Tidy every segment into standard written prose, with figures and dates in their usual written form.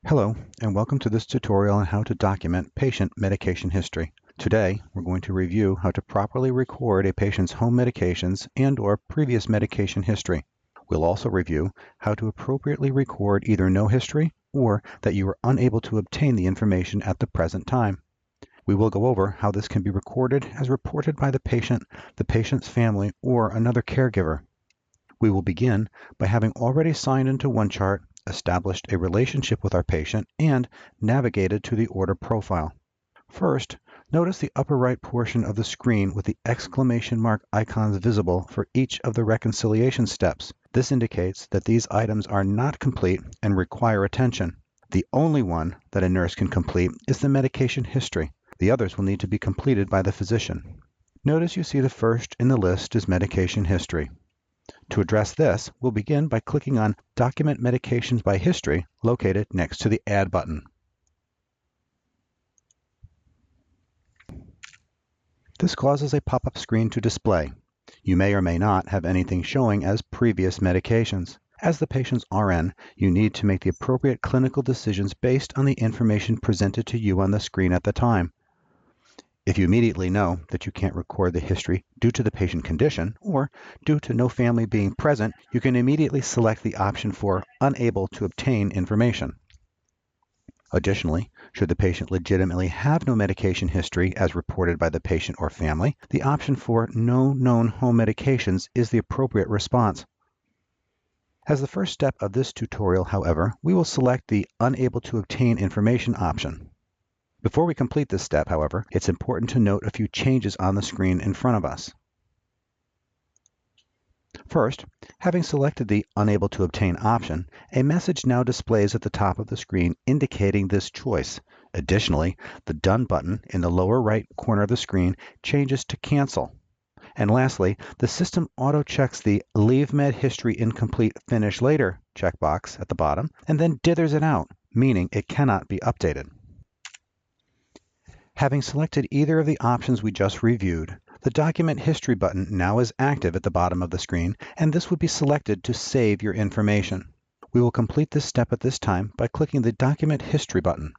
Hello, and welcome to this tutorial on how to document patient medication history. Today, we're going to review how to properly record a patient's home medications and/or previous medication history. We'll also review how to appropriately record either no history or that you are unable to obtain the information at the present time. We will go over how this can be recorded as reported by the patient's family, or another caregiver. We will begin by having already signed into OneChart, established a relationship with our patient, and navigated to the order profile. First, notice the upper right portion of the screen with the exclamation mark icons visible for each of the reconciliation steps. This indicates that these items are not complete and require attention. The only one that a nurse can complete is the medication history. The others will need to be completed by the physician. Notice you see the first in the list is medication history. To address this, we'll begin by clicking on Document Medications by History, located next to the Add button. This causes a pop-up screen to display. You may or may not have anything showing as previous medications. As the patient's RN, you need to make the appropriate clinical decisions based on the information presented to you on the screen at the time. If you immediately know that you can't record the history due to the patient condition or due to no family being present, you can immediately select the option for Unable to Obtain Information. Additionally, should the patient legitimately have no medication history as reported by the patient or family, the option for No Known Home Medications is the appropriate response. As the first step of this tutorial, however, we will select the Unable to Obtain Information option. Before we complete this step, however, it's important to note a few changes on the screen in front of us. First, having selected the Unable to Obtain option, a message now displays at the top of the screen indicating this choice. Additionally, the Done button in the lower right corner of the screen changes to Cancel. And lastly, the system auto-checks the Leave Med History Incomplete Finish Later checkbox at the bottom and then dithers it out, meaning it cannot be updated. Having selected either of the options we just reviewed, the Document History button now is active at the bottom of the screen, and this would be selected to save your information. We will complete this step at this time by clicking the Document History button.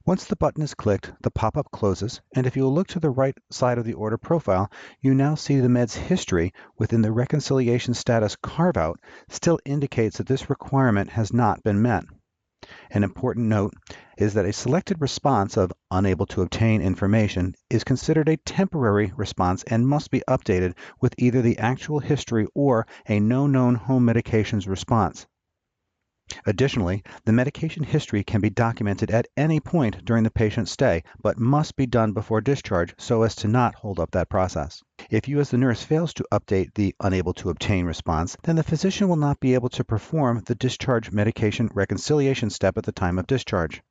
Once the button is clicked, the pop-up closes, and if you will look to the right side of the order profile, you now see the med's history within the reconciliation status carve-out still indicates that this requirement has not been met. An important note is that a selected response of Unable to Obtain Information is considered a temporary response and must be updated with either the actual history or a No Known Home Medications response. Additionally, the medication history can be documented at any point during the patient's stay, but must be done before discharge so as to not hold up that process. If you as the nurse fails to update the Unable to Obtain response, then the physician will not be able to perform the discharge medication reconciliation step at the time of discharge.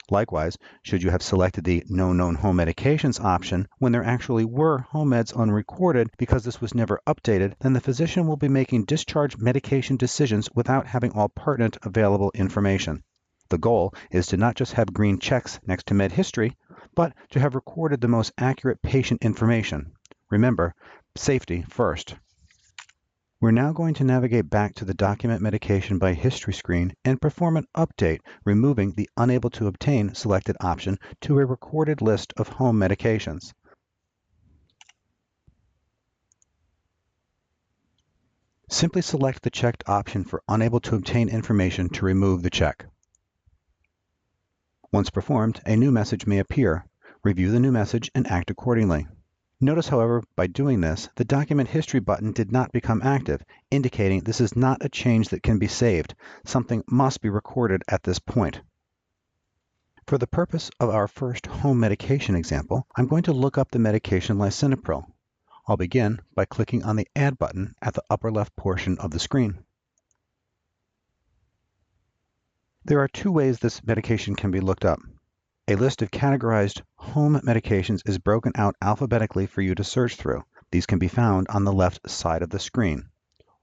Likewise, should you have selected the No Known Home Medications option when there actually were home meds unrecorded because this was never updated, then the physician will be making discharge medication decisions without having all pertinent available information. The goal is to not just have green checks next to med history, but to have recorded the most accurate patient information. Remember, safety first. We're now going to navigate back to the Document Medication by History screen and perform an update, removing the Unable to Obtain selected option to a recorded list of home medications. Simply select the checked option for Unable to Obtain Information to remove the check. Once performed, a new message may appear. Review the new message and act accordingly. Notice, however, by doing this, the Document History button did not become active, indicating this is not a change that can be saved. Something must be recorded at this point. For the purpose of our first home medication example, I'm going to look up the medication lisinopril. I'll begin by clicking on the Add button at the upper left portion of the screen. There are two ways this medication can be looked up. A list of categorized home medications is broken out alphabetically for you to search through. These can be found on the left side of the screen.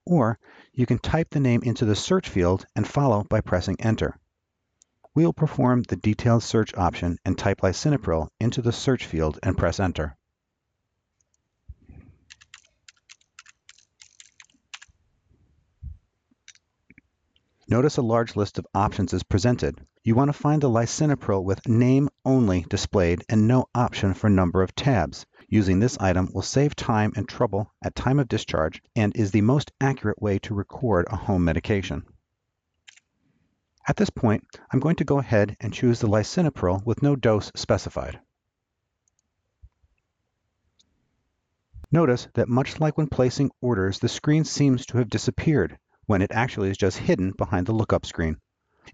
Or you can type the name into the search field and follow by pressing Enter. We will perform the detailed search option and type lisinopril into the search field and press Enter. Notice a large list of options is presented. You want to find the lisinopril with name only displayed and no option for number of tabs. Using this item will save time and trouble at time of discharge and is the most accurate way to record a home medication. At this point, I'm going to go ahead and choose the lisinopril with no dose specified. Notice that much like when placing orders, the screen seems to have disappeared when it actually is just hidden behind the lookup screen.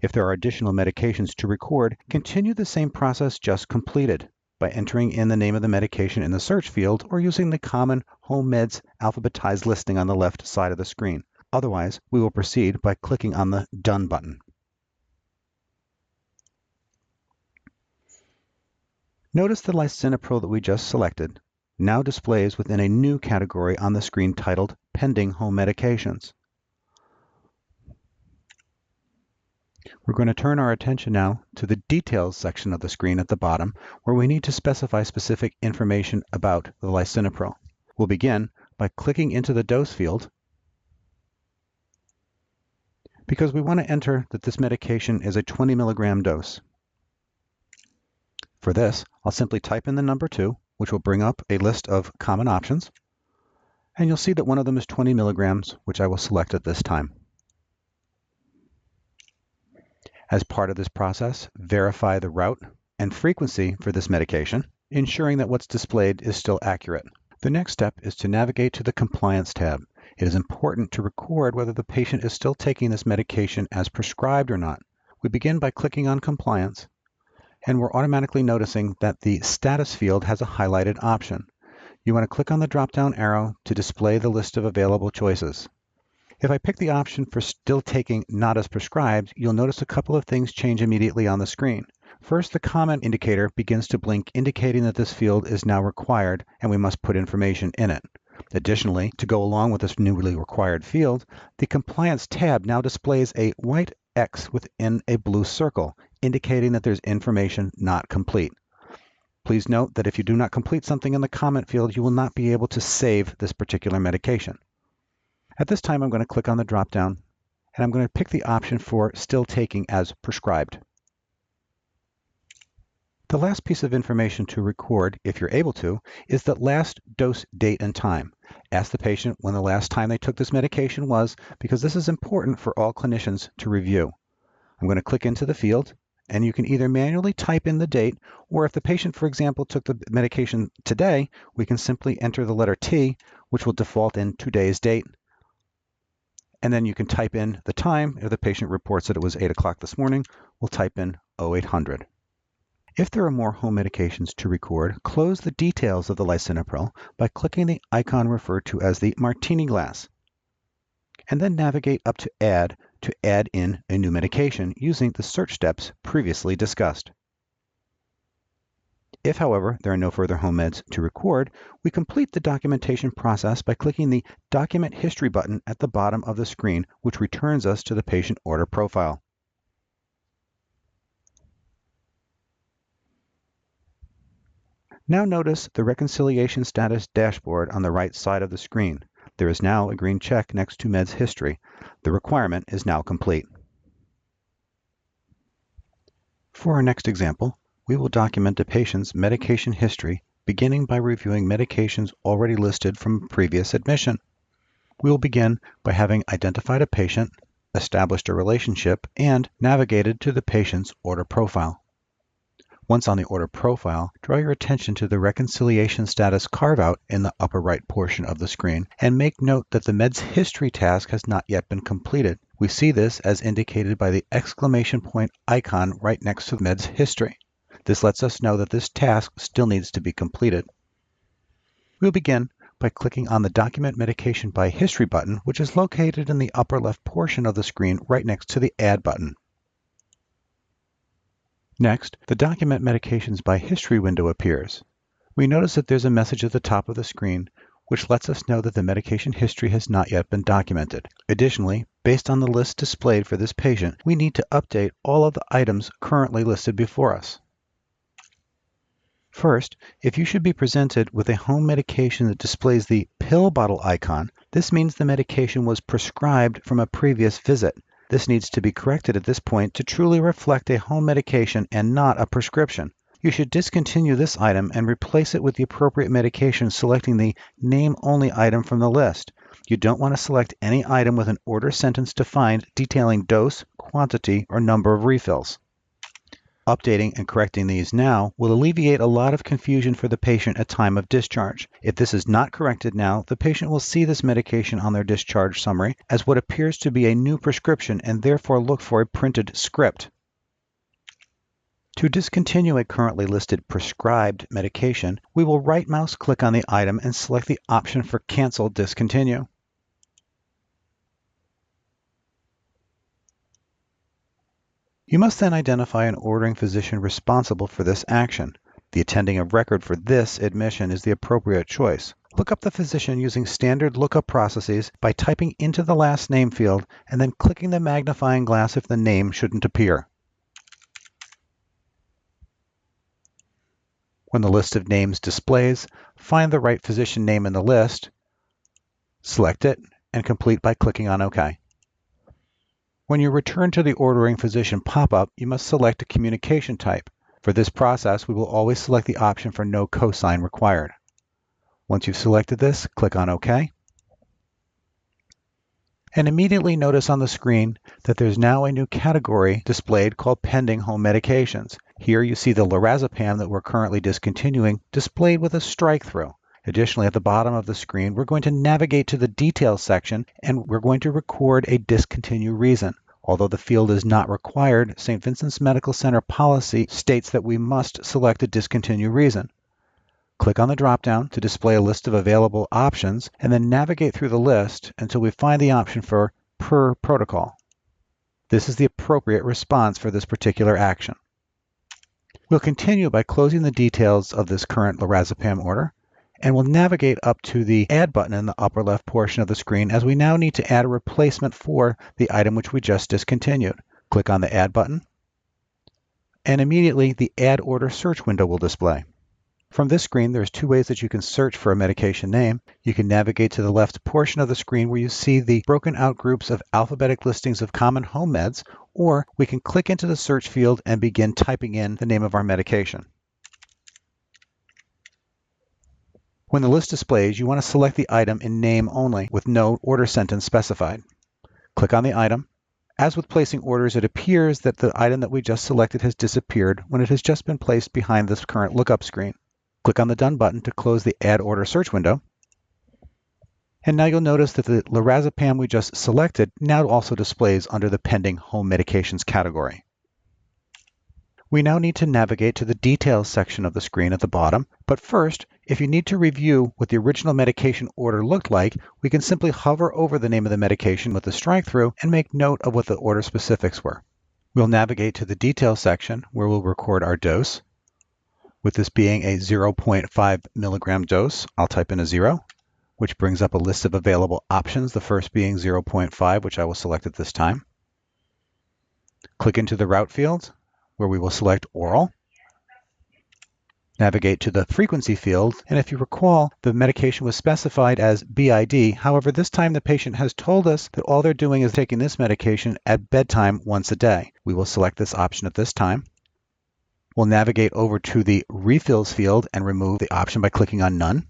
If there are additional medications to record, continue the same process just completed by entering in the name of the medication in the search field or using the common home meds alphabetized listing on the left side of the screen. Otherwise, we will proceed by clicking on the Done button. Notice the lisinopril that we just selected now displays within a new category on the screen titled Pending Home Medications. We're going to turn our attention now to the Details section of the screen at the bottom, where we need to specify specific information about the lisinopril. We'll begin by clicking into the dose field because we want to enter that this medication is a 20 milligram dose. For this, I'll simply type in the number 2, which will bring up a list of common options, and you'll see that one of them is 20 milligrams, which I will select at this time. As part of this process, verify the route and frequency for this medication, ensuring that what's displayed is still accurate. The next step is to navigate to the Compliance tab. It is important to record whether the patient is still taking this medication as prescribed or not. We begin by clicking on Compliance, and we're automatically noticing that the status field has a highlighted option. You want to click on the drop-down arrow to display the list of available choices. If I pick the option for still taking not as prescribed, you'll notice a couple of things change immediately on the screen. First, the comment indicator begins to blink, indicating that this field is now required and we must put information in it. Additionally, to go along with this newly required field, the Compliance tab now displays a white X within a blue circle, indicating that there's information not complete. Please note that if you do not complete something in the comment field, you will not be able to save this particular medication. At this time, I'm going to click on the drop-down, and I'm going to pick the option for still taking as prescribed. The last piece of information to record, if you're able to, is the last dose date and time. Ask the patient when the last time they took this medication was, because this is important for all clinicians to review. I'm going to click into the field, and you can either manually type in the date, or if the patient, for example, took the medication today, we can simply enter the letter T, which will default in today's date. And then you can type in the time. If the patient reports that it was 8 o'clock this morning, we'll type in 0800. If there are more home medications to record, close the details of the lisinopril by clicking the icon referred to as the martini glass, and then navigate up to add in a new medication using the search steps previously discussed. If, however, there are no further home meds to record, we complete the documentation process by clicking the Document History button at the bottom of the screen, which returns us to the patient order profile. Now notice the reconciliation status dashboard on the right side of the screen. There is now a green check next to Meds History. The requirement is now complete. For our next example, we will document a patient's medication history, beginning by reviewing medications already listed from previous admission. We will begin by having identified a patient, established a relationship, and navigated to the patient's order profile. Once on the order profile, draw your attention to the reconciliation status carve-out in the upper right portion of the screen, and make note that the Meds History task has not yet been completed. We see this as indicated by the exclamation point icon right next to Meds History. This lets us know that this task still needs to be completed. We'll begin by clicking on the Document Medication by History button, which is located in the upper left portion of the screen right next to the Add button. Next, the Document Medications by History window appears. We notice that there's a message at the top of the screen which lets us know that the medication history has not yet been documented. Additionally, based on the list displayed for this patient, we need to update all of the items currently listed before us. First, if you should be presented with a home medication that displays the pill bottle icon, this means the medication was prescribed from a previous visit. This needs to be corrected at this point to truly reflect a home medication and not a prescription. You should discontinue this item and replace it with the appropriate medication, selecting the name-only item from the list. You don't want to select any item with an order sentence defined detailing dose, quantity, or number of refills. Updating and correcting these now will alleviate a lot of confusion for the patient at time of discharge. If this is not corrected now, the patient will see this medication on their discharge summary as what appears to be a new prescription and therefore look for a printed script. To discontinue a currently listed prescribed medication, we will right mouse click on the item and select the option for Cancel Discontinue. You must then identify an ordering physician responsible for this action. The attending of record for this admission is the appropriate choice. Look up the physician using standard lookup processes by typing into the last name field and then clicking the magnifying glass if the name shouldn't appear. When the list of names displays, find the right physician name in the list, select it, and complete by clicking on OK. When you return to the ordering physician pop-up, you must select a communication type. For this process, we will always select the option for no cosign required. Once you've selected this, click on OK. And immediately notice on the screen that there's now a new category displayed called Pending Home Medications. Here you see the lorazepam that we're currently discontinuing displayed with a strike-through. Additionally, at the bottom of the screen, we're going to navigate to the Details section and we're going to record a discontinue reason. Although the field is not required, St. Vincent's Medical Center policy states that we must select a discontinue reason. Click on the drop-down to display a list of available options and then navigate through the list until we find the option for Per Protocol. This is the appropriate response for this particular action. We'll continue by closing the details of this current lorazepam order, and we'll navigate up to the Add button in the upper left portion of the screen as we now need to add a replacement for the item which we just discontinued. Click on the Add button, and immediately the Add Order search window will display. From this screen, there's two ways that you can search for a medication name. You can navigate to the left portion of the screen where you see the broken out groups of alphabetic listings of common home meds, or we can click into the search field and begin typing in the name of our medication. When the list displays, you want to select the item in name only with no order sentence specified. Click on the item. As with placing orders, it appears that the item that we just selected has disappeared when it has just been placed behind this current lookup screen. Click on the Done button to close the Add Order search window. And now you'll notice that the lorazepam we just selected now also displays under the Pending Home Medications category. We now need to navigate to the Details section of the screen at the bottom, but first, if you need to review what the original medication order looked like, we can simply hover over the name of the medication with the strike-through and make note of what the order specifics were. We'll navigate to the Details section where we'll record our dose. With this being a 0.5 milligram dose, I'll type in a 0, which brings up a list of available options, the first being 0.5, which I will select at this time. Click into the route field, where we will select oral. Navigate to the frequency field, and if you recall, the medication was specified as BID. However, this time the patient has told us that all they're doing is taking this medication at bedtime once a day. We will select this option at this time. We'll navigate over to the refills field and remove the option by clicking on None.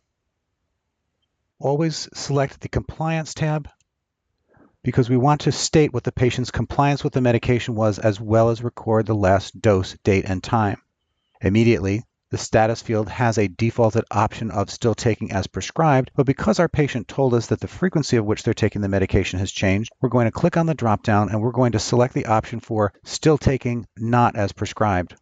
Always select the Compliance tab because we want to state what the patient's compliance with the medication was as well as record the last dose, date, and time. Immediately, the status field has a defaulted option of still taking as prescribed, but because our patient told us that the frequency of which they're taking the medication has changed, we're going to click on the drop-down and we're going to select the option for still taking not as prescribed.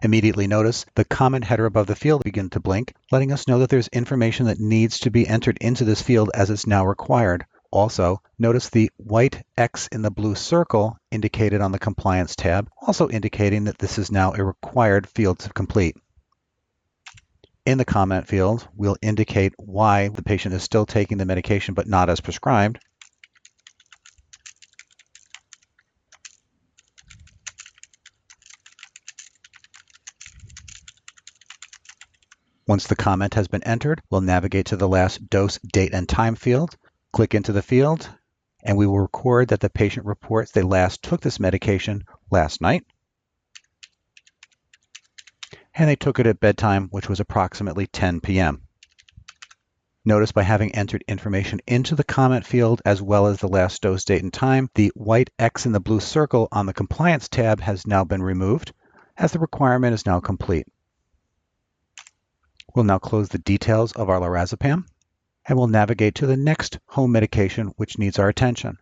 Immediately notice the comment header above the field begin to blink, letting us know that there's information that needs to be entered into this field as it's now required. Also, notice the white X in the blue circle indicated on the Compliance tab, also indicating that this is now a required field to complete. In the comment field, we'll indicate why the patient is still taking the medication but not as prescribed. Once the comment has been entered, we'll navigate to the last dose, date, and time field. Click into the field and we will record that the patient reports they last took this medication last night, and they took it at bedtime, which was approximately 10 p.m. Notice by having entered information into the comment field as well as the last dose date and time, the white X in the blue circle on the compliance tab has now been removed as the requirement is now complete. We'll now close the details of our lorazepam and we'll navigate to the next home medication which needs our attention.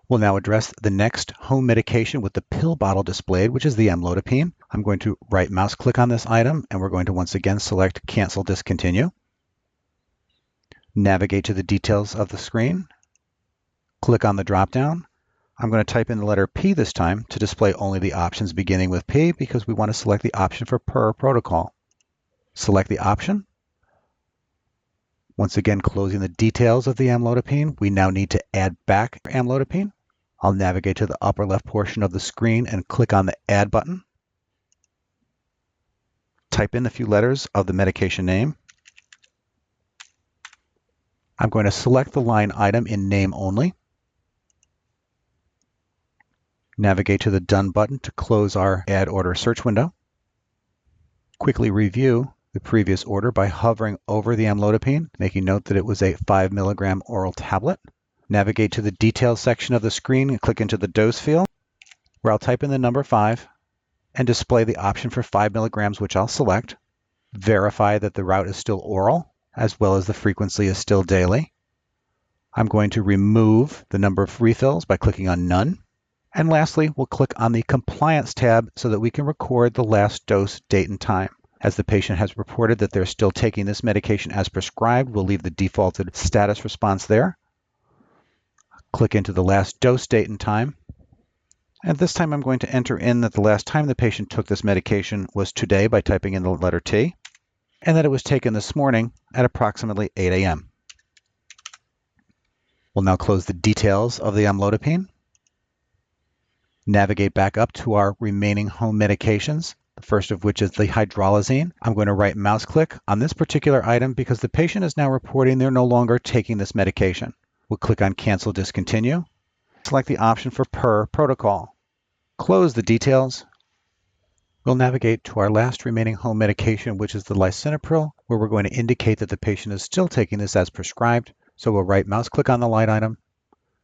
We'll now address the next home medication with the pill bottle displayed, which is the amlodipine. I'm going to right mouse click on this item and we're going to once again select Cancel Discontinue. Navigate to the details of the screen. Click on the drop-down. I'm going to type in the letter P this time to display only the options beginning with P because we want to select the option for per protocol. Select the option. Once again, closing the details of the amlodipine, we now need to add back amlodipine. I'll navigate to the upper left portion of the screen and click on the Add button. Type in a few letters of the medication name. I'm going to select the line item in name only. Navigate to the Done button to close our Add Order search window. Quickly review the previous order by hovering over the amlodipine, making note that it was a 5 milligram oral tablet. Navigate to the Details section of the screen and click into the dose field, where I'll type in the number 5 and display the option for 5 milligrams, which I'll select. Verify that the route is still oral, as well as the frequency is still daily. I'm going to remove the number of refills by clicking on None. And lastly, we'll click on the Compliance tab so that we can record the last dose, date, and time. As the patient has reported that they're still taking this medication as prescribed, we'll leave the defaulted status response there. Click into the last dose, date, and time. And this time I'm going to enter in that the last time the patient took this medication was today by typing in the letter T, and that it was taken this morning at approximately 8 a.m. We'll now close the details of the amlodipine. Navigate back up to our remaining home medications, the first of which is the hydralazine. I'm going to right mouse click on this particular item because the patient is now reporting they're no longer taking this medication. We'll click on Cancel Discontinue. Select the option for Per Protocol. Close the details. We'll navigate to our last remaining home medication, which is the lisinopril, where we're going to indicate that the patient is still taking this as prescribed. So we'll right mouse click on the line item,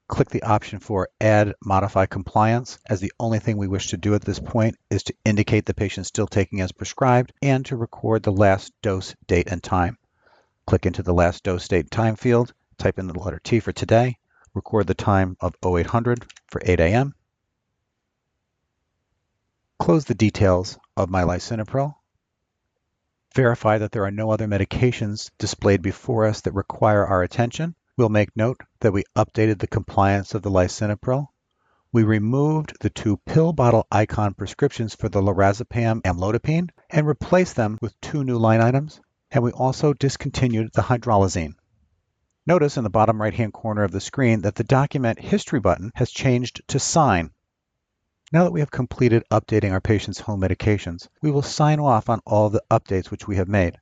click the option for Add Modify Compliance, as the only thing we wish to do at this point is to indicate the patient is still taking as prescribed and to record the last dose, date, and time. Click into the last dose, date, time field, type in the letter T for today, record the time of 0800 for 8 a.m. Close the details of my lisinopril. Verify that there are no other medications displayed before us that require our attention. We'll make note that we updated the compliance of the lisinopril. We removed the 2 pill bottle icon prescriptions for the lorazepam amlodipine and replaced them with 2 new line items. And we also discontinued the hydralazine. Notice in the bottom right-hand corner of the screen that the Document History button has changed to Sign. Now that we have completed updating our patient's home medications, we will sign off on all the updates which we have made.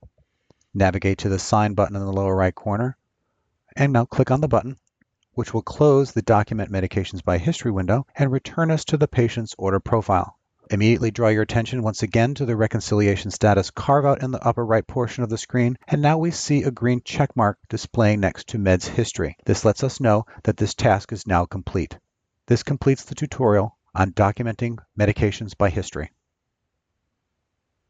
Navigate to the Sign button in the lower right corner, and now click on the button, which will close the Document Medications by History window and return us to the patient's order profile. Immediately draw your attention once again to the reconciliation status carve-out in the upper right portion of the screen, and now we see a green check mark displaying next to Meds History. This lets us know that this task is now complete. This completes the tutorial on documenting medications by history.